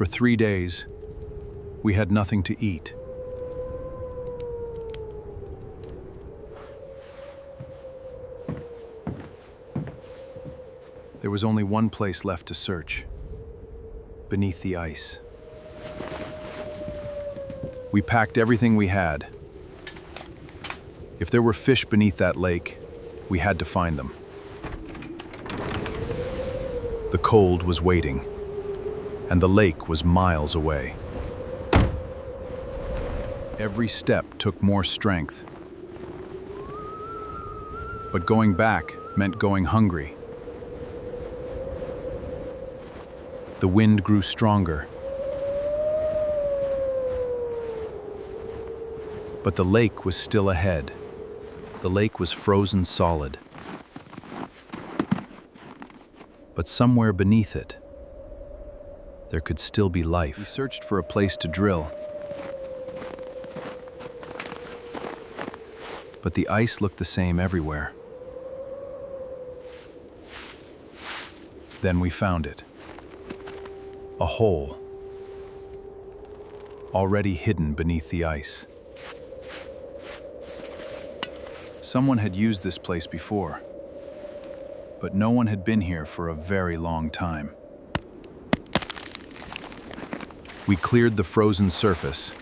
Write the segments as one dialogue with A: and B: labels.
A: For 3 days, we had nothing to eat. There was only one place left to search, beneath the ice. We packed everything we had. If there were fish beneath that lake, we had to find them. The cold was waiting, and the lake was miles away. Every step took more strength. But going back meant going hungry. The wind grew stronger. But the lake was still ahead. The lake was frozen solid. But somewhere beneath it, there could still be life. We searched for a place to drill. But the ice looked the same everywhere. Then we found it. A hole, already hidden beneath the ice. Someone had used this place before, but no one had been here for a very long time. We cleared the frozen surface,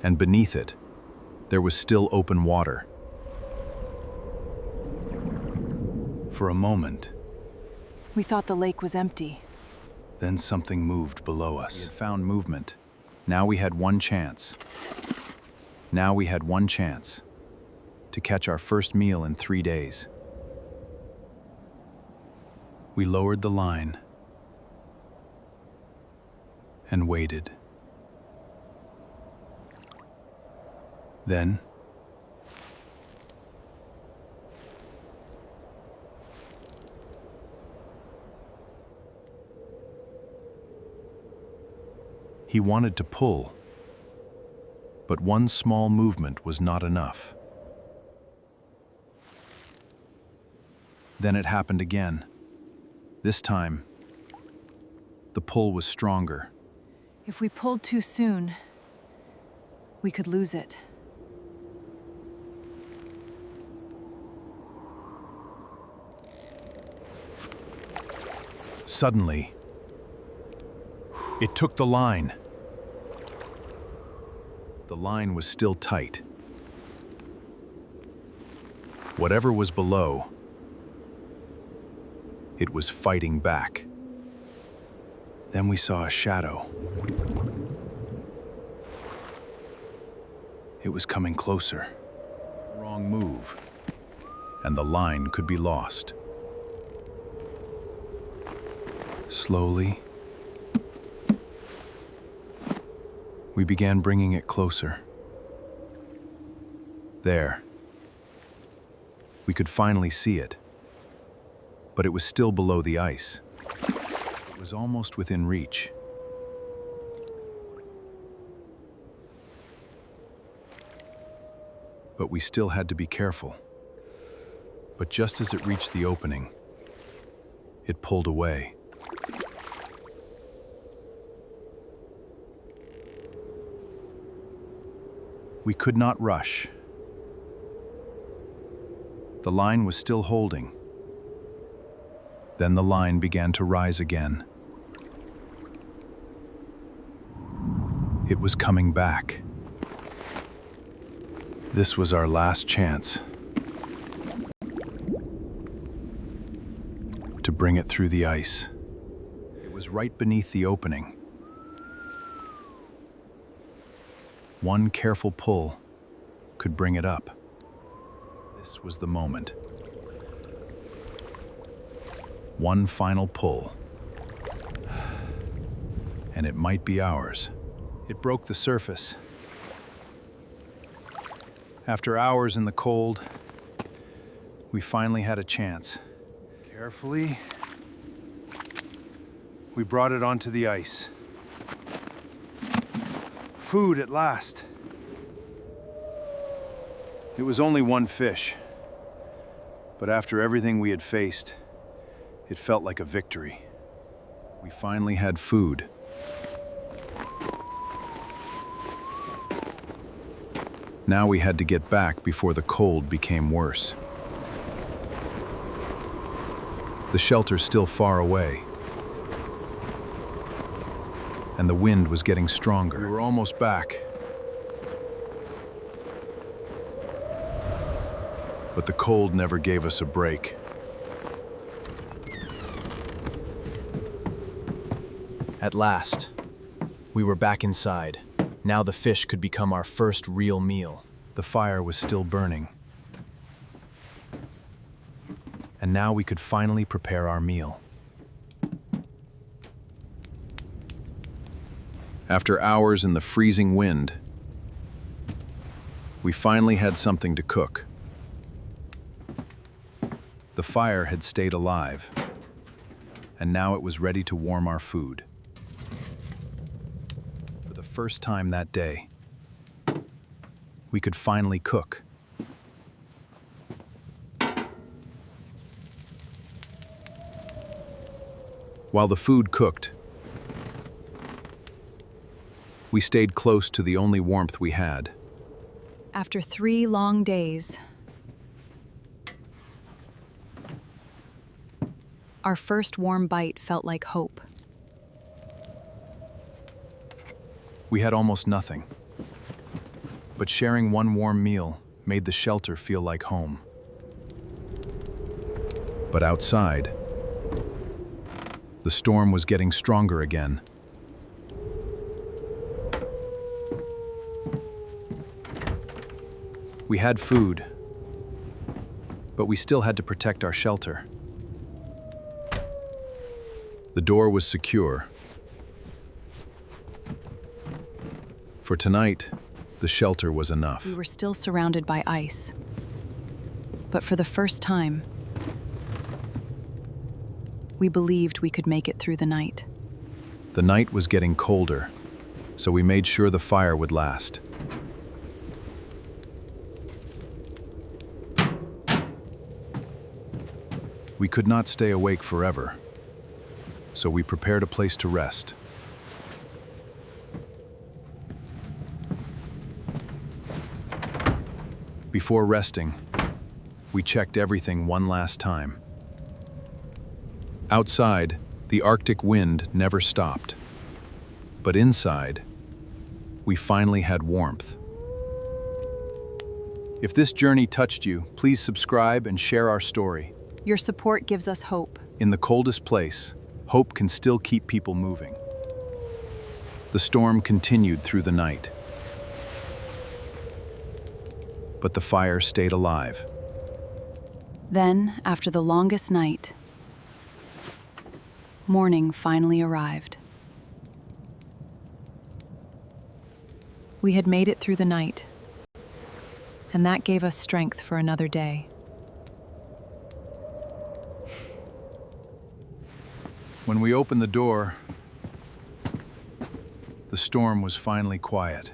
A: and beneath it, there was still open water. For a moment,
B: We thought the lake was empty.
A: then something moved below us. We had found movement. Now we had one chance. Now we had one chance to catch our first meal in 3 days. We lowered the line and waited. Then, he wanted to pull, but one small movement was not enough. Then it happened again. This time, the pull was stronger.
B: If we pulled too soon, we could lose it.
A: Suddenly, it took the line. The line was still tight. Whatever was below, it was fighting back. Then we saw a shadow. It was coming closer. Wrong move, and the line could be lost. Slowly, we began bringing it closer. There. We could finally see it, but it was still below the ice. It was almost within reach. But we still had to be careful. But just as it reached the opening, it pulled away. We could not rush. The line was still holding. Then the line began to rise again. It was coming back. This was our last chance to bring it through the ice. It was right beneath the opening. One careful pull could bring it up. This was the moment. One final pull, and it might be ours. It broke the surface. After hours in the cold, we finally had a chance. Carefully, we brought it onto the ice. Food at last. It was only one fish, but after everything we had faced, it felt like a victory. We finally had food, Now we had to get back before the cold became worse. The shelter's still far away, and the wind was getting stronger. We were almost back. But the cold never gave us a break.
C: At last, we were back inside. Now the fish could become our first real meal.
A: The fire was still burning. And now we could finally prepare our meal. After hours in the freezing wind, we finally had something to cook. The fire had stayed alive, and now it was ready to warm our food. For the first time that day, we could finally cook. While the food cooked, we stayed close to the only warmth we had.
B: After 3 long days, our first warm bite felt like hope.
A: We had almost nothing, but sharing one warm meal made the shelter feel like home. But outside, the storm was getting stronger again. We had food, but we still had to protect our shelter. The door was secure. For tonight, the shelter was enough.
B: We were still surrounded by ice. But for the first time, we believed we could make it through the night.
A: The night was getting colder, so we made sure the fire would last. We could not stay awake forever, so we prepared a place to rest. Before resting, we checked everything one last time. Outside, the Arctic wind never stopped. But inside, we finally had warmth. If this journey touched you, please subscribe and share our story.
B: Your support gives us hope.
A: In the coldest place, hope can still keep people moving. The storm continued through the night, but the fire stayed alive.
B: Then, after the longest night, morning finally arrived. We had made it through the night, and that gave us strength for another day.
A: When we opened the door, the storm was finally quiet.